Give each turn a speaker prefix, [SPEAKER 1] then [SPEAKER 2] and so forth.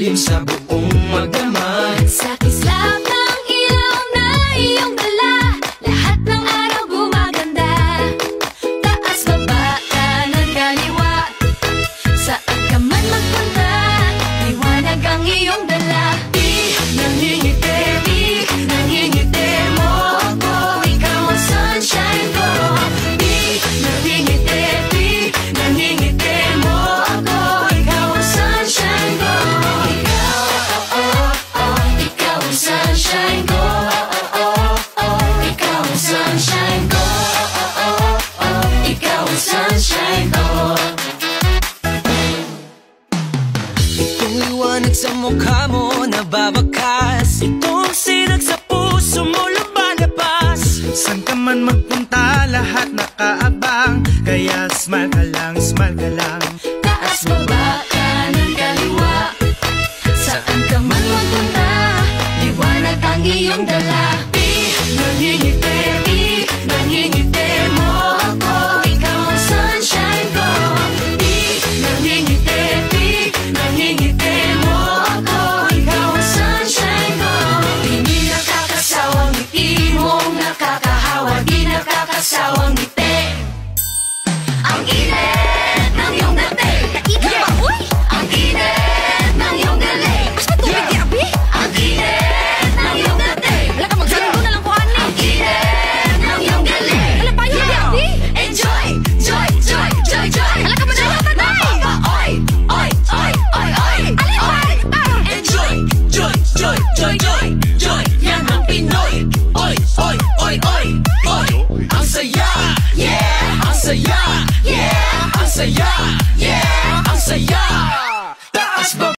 [SPEAKER 1] dilim sa buong magdamag.
[SPEAKER 2] Sa kislap ng ilaw na iyong dala, lahat ng araw gumaganda. Taas, baba, kanan, kaliwa, saan ka man magpunta, liwanag ang iyong dala. Di nangingiti, di nangingiti mo ako, ikaw ang sunshine ko. Di nangingiti, di nangingiti mo ako, ikaw ang sunshine ko. Ikaw, ikaw ang sunshine ko. Ikaw ang sunshine ko. Ikaw ang sunshine ko.
[SPEAKER 1] Itong liwanag sa mukha mo nababakas, itong sinag sa puso mo lumalabas.
[SPEAKER 3] San ka man magpunta, lahat nakaabang, kaya smile ka lang, smile ka lang.
[SPEAKER 2] Taas, baba, kanan, kaliwa, saan ka man magpunta, liwanag ang iyong dala. Di nangingiti, di nangingiti mo ako, ikaw ang sunshine ko. Di nangingiti, di nangingiti mo ako, ikaw ang sunshine ko. Di nakakasawang ngiti mong nakakahawa, di nakakasawang ngiti. Ang init ng iyong dating, kainit ba, uy? Ang init ng iyong galing, mas matubig di abi? Ang init ng iyong dating, wala ka magsando na lang ko ani. Ang init ng iyong galing, wala pa yun di abi? Enjoy, joy, joy, joy, joy. Wala ka manalata na oy, oy, oy, oy, oy. Alipay,
[SPEAKER 1] Enjoy, joy, joy, joy, joy, joy. Yan ang Pinoy. Oy, oy, oy, oy, oy. Ang saya, yeah. Ang saya, yeah. Ang saya, yeah. Ang saya. Taas ba